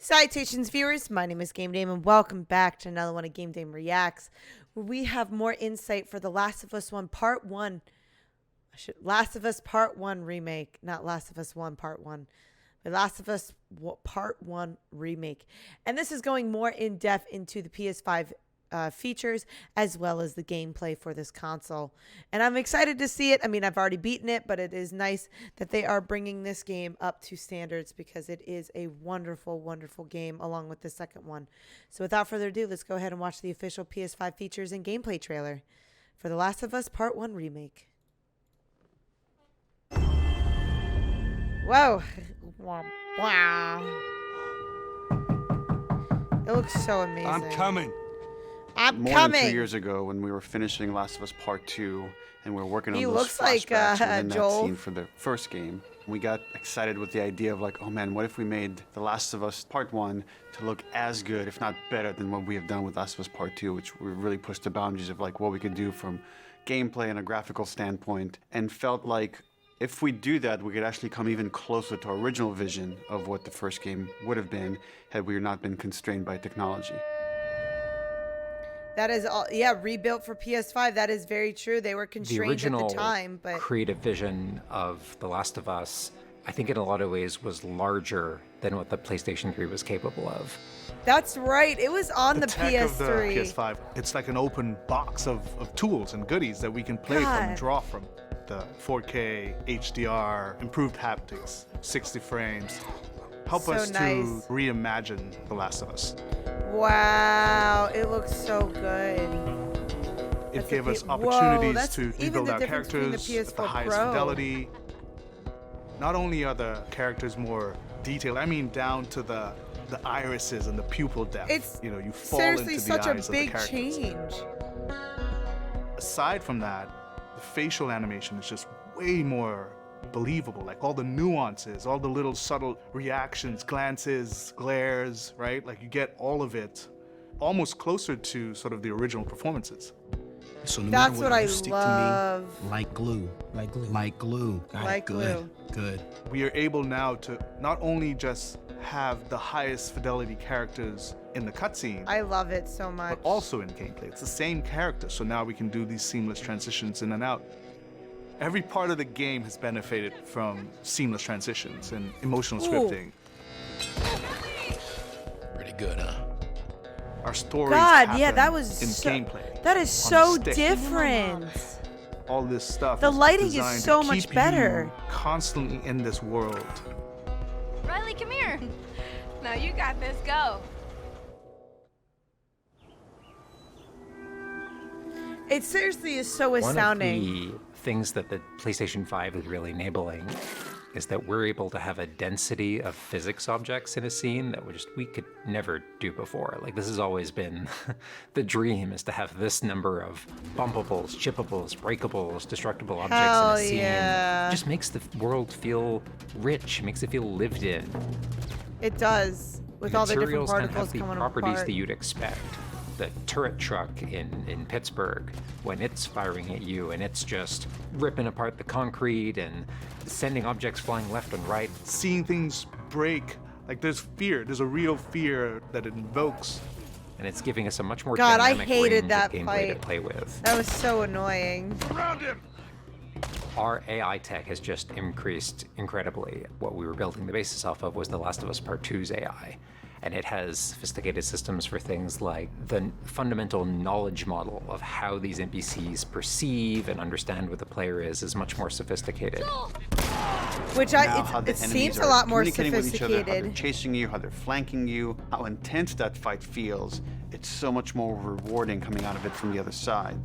Salutations, viewers. My name is GameDame, and welcome back to another one of GameDame Reacts, where we have more insight for The Last of Us 1 Part 1. Last of Us Part 1 Remake. Not Last of Us 1 Part 1. The Last of Us Part 1 Remake. And this is going more in depth into the PS5 features as well as the gameplay for this console, and I'm excited to see it. I mean, I've already beaten it, but it is nice that they are bringing this game up to standards because it is a wonderful, wonderful game along with the second one. So without further ado, let's go ahead and watch the official PS5 features and gameplay trailer for The Last of Us Part 1 Remake. Whoa. Wow. It looks so amazing. I'm coming. More than 2 years ago, when we were finishing Last of Us Part 2, and we were working on those flashbacks within that scene for the first game, we got excited with the idea of like, oh man, what if we made The Last of Us Part 1 to look as good, if not better, than what we have done with Last of Us Part 2, which we really pushed the boundaries of like what we could do from gameplay and a graphical standpoint, and felt like if we do that, we could actually come even closer to our original vision of what the first game would have been had we not been constrained by technology. That is all, yeah, rebuilt for PS5. That is very true. They were constrained at the time, but creative vision of The Last of Us, I think in a lot of ways was larger than what the PlayStation 3 was capable of. That's right. It was on the tech PS3. Of the PS5. It's like an open box of tools and goodies that we can play from and draw from. The 4K, HDR, improved haptics, 60 frames. Help us to reimagine The Last of Us. Wow, it looks so good. It gave us opportunities to rebuild our characters at the highest fidelity. Not only are the characters more detailed, I mean down to the irises and the pupil depth. It's you fall seriously into such the a eyes big of the characters. change. Aside from that, the facial animation is just way more believable, like all the nuances, all the little subtle reactions, glances, glares, right? Like you get all of it almost closer to sort of the original performances. So no That's matter what I stick love. To me, like glue. Like glue. Like glue. Like glue. Good. We are able now to not only just have the highest fidelity characters in the cutscene. I love it so much. But also in gameplay. It's the same character, so now we can do these seamless transitions in and out. Every part of the game has benefited from seamless transitions and emotional scripting. Pretty good, huh? Our stories that was in so, gameplay. That is so different. All this stuff. The lighting is so to much keep better. You constantly in this world. Riley, come here. Now you got this. Go. It seriously is so astounding. One of the things that the PlayStation 5 is really enabling is that we're able to have a density of physics objects in a scene that we could never do before. Like, this has always been the dream, is to have this number of bumpables, chippables, breakables, destructible objects in a scene. Yeah. It just makes the world feel rich, makes it feel lived in. It does, with all the different particles coming apart. Materials can have the properties that you'd expect. The turret truck in Pittsburgh, when it's firing at you and it's just ripping apart the concrete and sending objects flying left and right. Seeing things break, like there's fear, there's a real fear that it invokes. And it's giving us a much more I dynamic hated range that of gameplay fight. to play with. That was so annoying. Around him! Our AI tech has just increased incredibly. What we were building the basis off of was The Last of Us Part 2's AI. And it has sophisticated systems for things like the fundamental knowledge model of how these NPCs perceive and understand what the player is much more sophisticated. Which it seems a lot more sophisticated. With each other, how they're chasing you, how they're flanking you, how intense that fight feels. It's so much more rewarding coming out of it from the other side.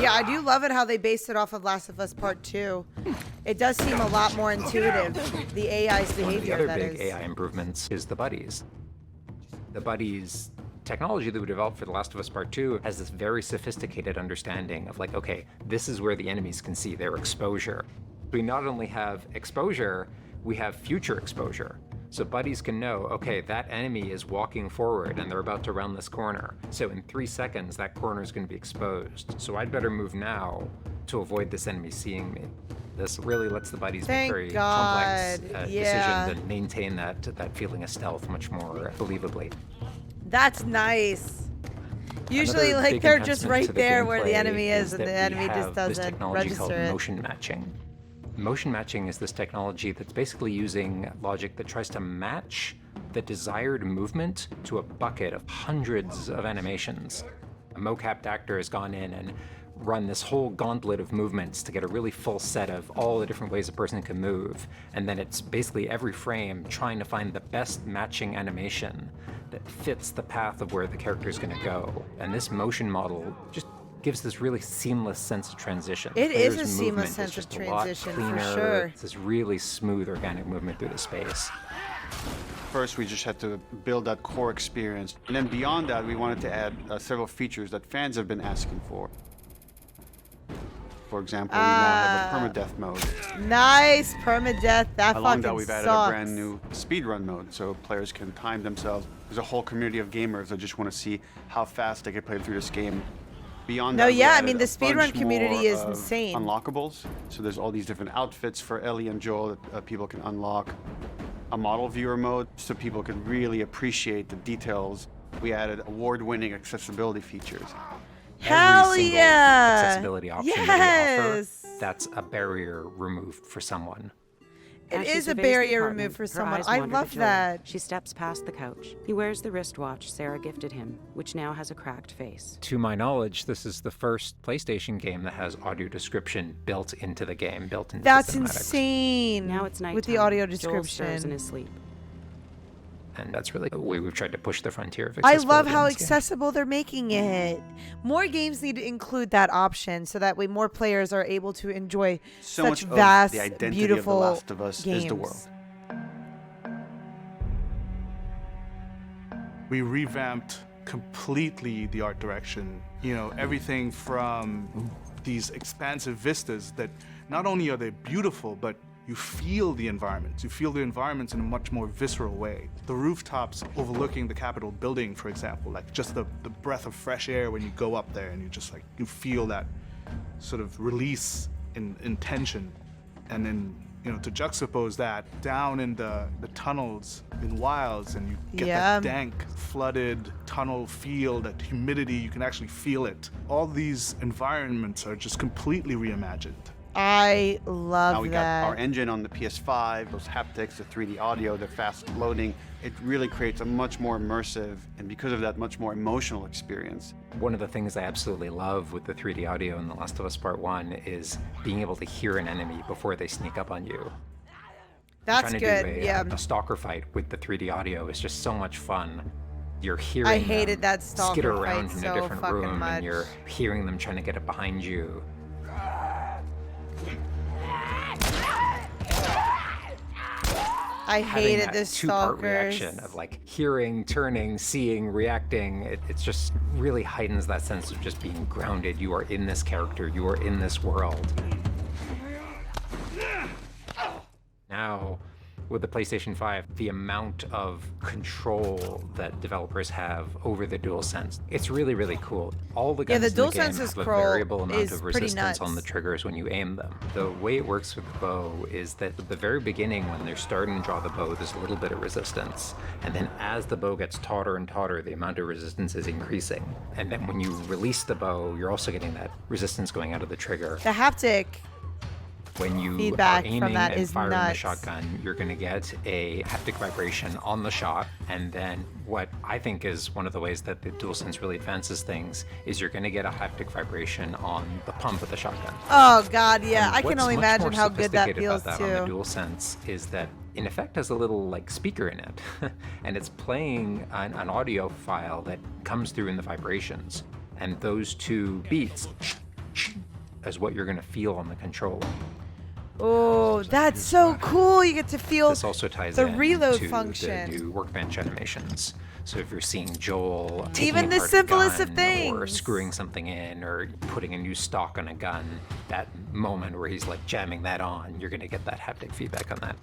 Yeah, I do love it how they based it off of Last of Us Part 2. It does seem a lot more intuitive, the AI's behavior, One of the other big AI improvements is the buddies. The buddies technology that we developed for The Last of Us Part 2 has this very sophisticated understanding of like, okay, this is where the enemies can see their exposure. We not only have exposure, we have future exposure. So buddies can know, okay, that enemy is walking forward and they're about to round this corner. So in 3 seconds, that corner is going to be exposed. So I'd better move now to avoid this enemy seeing me. This really lets the buddies make Thank very God. complex Yeah. decisions and maintain that feeling of stealth much more believably. That's nice. Usually, Another like, big they're just enhancement right to there where the gameplay enemy is, and that the we enemy just have this doesn't technology called register it. motion matching. Motion matching is this technology that's basically using logic that tries to match the desired movement to a bucket of hundreds of animations. A mocapped actor has gone in and run this whole gauntlet of movements to get a really full set of all the different ways a person can move. And then it's basically every frame trying to find the best matching animation that fits the path of where the character is going to go. And this motion model just gives this really seamless sense of transition. It is a Players' seamless movement is sense of just a lot transition, for cleaner. sure. It's this really smooth, organic movement through the space. First, we just had to build that core experience. And then beyond that, we wanted to add several features that fans have been asking for. For example, we now have a permadeath mode. Nice permadeath. That Along fucking that, we've added sucks. a brand new speedrun mode, so players can time themselves. There's a whole community of gamers that just want to see how fast they can play through this game. Beyond No, that, we yeah, I added mean, the a speedrun bunch community more is of insane. Unlockables. So there's all these different outfits for Ellie and Joel that people can unlock. A model viewer mode, so people can really appreciate the details. We added award-winning accessibility features. Hell Every single yeah! accessibility option that we offer, Yes! that's a barrier removed for someone. It As she is a surveys the barrier apartment, removed for her someone. eyes I wander to love Joel. that. She steps past the couch. He wears the wristwatch Sarah gifted him, which now has a cracked face. To my knowledge, this is the first PlayStation game that has audio description built into the game, built into That's the cinematics. insane. Now it's nighttime. With the audio Joel stirs in description. his sleep. And that's really the way we've tried to push the frontier of I accessibility. love how in this game. accessible they're making it. More games need to include that option so that way more players are able to enjoy So such much of vast, the identity beautiful of The Last of Us games. is the world. We revamped completely the art direction. You know, everything from these expansive vistas that not only are they beautiful, but you feel the environments. You feel the environments in a much more visceral way. The rooftops overlooking the Capitol building, for example, like just the breath of fresh air when you go up there and you just like, you feel that sort of release in tension. And then, you know, to juxtapose that down in the tunnels in Wilds and you get Yeah. that dank, flooded tunnel feel, that humidity, you can actually feel it. All these environments are just completely reimagined. I love Now we that. got our engine on the PS5, those haptics, the 3D audio, the fast loading. It really creates a much more immersive, and because of that, much more emotional experience. One of the things I absolutely love with the 3D audio in The Last of Us Part 1 is being able to hear an enemy before they sneak up on you. That's Trying to good. do Yeah. a stalker fight with the 3D audio is just so much fun. You're hearing I hated them that stalker skitter fight around in so a different fucking room, much. and you're hearing them trying to get it behind you. I Having hated that this two-part stalkers. reaction of like hearing, turning, seeing, reacting. It's just really heightens that sense of just being grounded. You are in this character. You are in this world. Now, with the PlayStation 5, the amount of control that developers have over the DualSense, it's really, really cool. All the Yeah, guns the in the game DualSense's have a scroll variable amount is of pretty resistance on the nuts. triggers when you aim them. The way it works with the bow is that at the very beginning, when they're starting to draw the bow, there's a little bit of resistance. And then as the bow gets tauter and tauter, the amount of resistance is increasing. And then when you release the bow, you're also getting that resistance going out of the trigger. The haptic. When you Feedback are from aiming that and is firing the nuts. shotgun, you're going to get a haptic vibration on the shot. And then what I think is one of the ways that the DualSense really advances things is you're going to get a haptic vibration on the pump of the shotgun. Oh God, yeah. And I can what's only much imagine more how good that sophisticated feels about that on the too. DualSense is that in effect has a little like speaker in it, and it's playing an audio file that comes through in the vibrations, and those two beats is what you're going to feel on the controller. Oh, that's so cool. You get to feel This also ties the in reload to function. the new workbench animations. So if you're seeing Joel taking Even the apart a simplest of gun, or things. screwing something in, or putting a new stock on a gun, that moment where he's like jamming that on, you're gonna get that haptic feedback on that.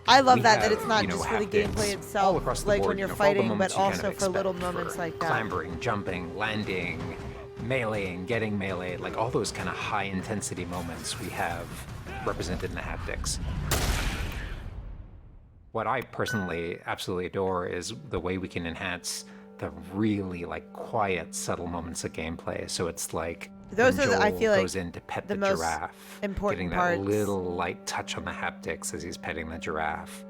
I love We that have, it's not you know, just for the haptics gameplay all itself, across the like board, when you're you know, for all the fighting, but moments you kind also of for little expect, moments for like that. clambering, jumping, landing, meleeing, getting melee, like all those kind of high intensity moments we have represented in the haptics. What I personally absolutely adore is the way we can enhance the really like quiet, subtle moments of gameplay. So it's like those when are Joel I feel like goes in to pet the most giraffe, important getting that parts. little light touch on the haptics as he's petting the giraffe.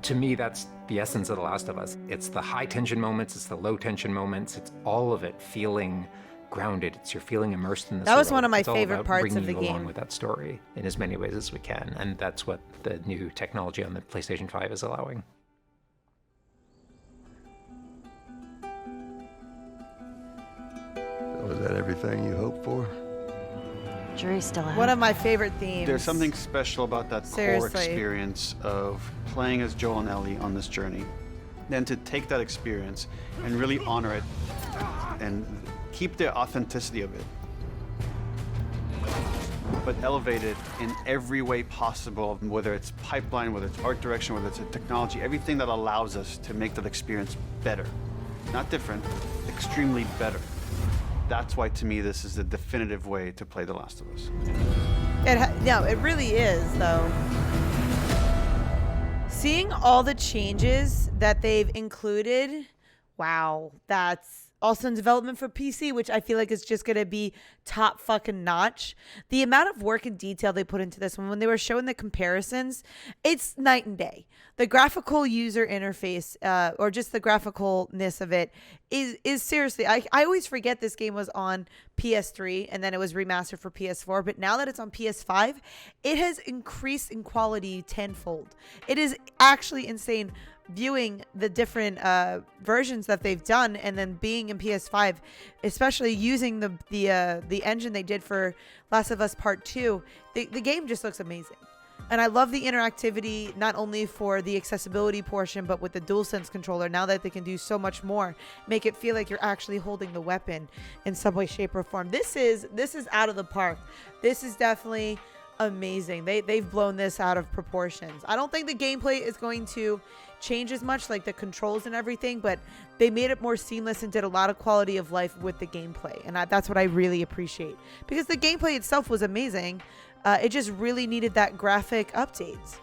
To me, that's the essence of The Last of Us. It's the high tension moments, it's the low tension moments, it's all of it feeling grounded. It's you're feeling immersed in this That was world. one of my It's all favorite about parts bringing of the you game. along with that story in as many ways as we can, and that's what the new technology on the PlayStation 5 is allowing. Was that everything you hoped for? Jury's still out. One of my favorite themes. There's something special about that core Seriously. experience of playing as Joel and Ellie on this journey. Then to take that experience and really honor it and keep the authenticity of it, but elevate it in every way possible, whether it's pipeline, whether it's art direction, whether it's a technology, everything that allows us to make that experience better. Not different, extremely better. That's why, to me, this is the definitive way to play The Last of Us. No, it really is, though. Seeing all the changes that they've included, wow, that's also in development for PC, which I feel like is just going to be top fucking notch. The amount of work and detail they put into this one, when they were showing the comparisons, it's night and day. The graphical user interface, or just the graphicalness of it, is seriously, I always forget this game was on PS3 and then it was remastered for PS4, but now that it's on PS5, it has increased in quality tenfold. It is actually insane viewing the different versions that they've done, and then being in PS5, especially using the engine they did for Last of Us Part 2, the game just looks amazing. And I love the interactivity, not only for the accessibility portion, but with the DualSense controller, now that they can do so much more, make it feel like you're actually holding the weapon in some way, shape, or form. This is out of the park. This is definitely amazing. They've blown this out of proportions. I don't think the gameplay is going to change as much, like the controls and everything, but they made it more seamless and did a lot of quality of life with the gameplay, and that's what I really appreciate, because the gameplay itself was amazing. It just really needed that graphic updates.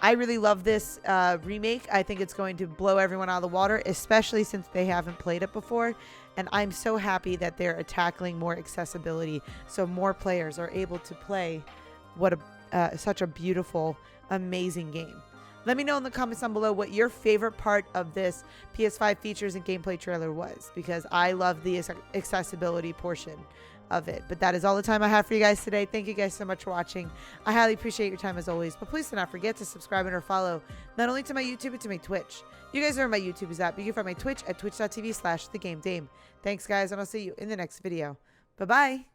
I really love this remake. I think it's going to blow everyone out of the water, especially since they haven't played it before. And I'm so happy that they're tackling more accessibility, so more players are able to play such a beautiful, amazing game. Let me know in the comments down below what your favorite part of this PS5 features and gameplay trailer was, because I love the accessibility portion of it. But that is all the time I have for you guys today. Thank you guys so much for watching. I highly appreciate your time as always, but please do not forget to subscribe and or follow not only to my YouTube but to my Twitch. You guys know where my YouTube is at, but you can find my Twitch at twitch.tv/thegamedame. Thanks guys, and I'll see you in the next video. Bye bye.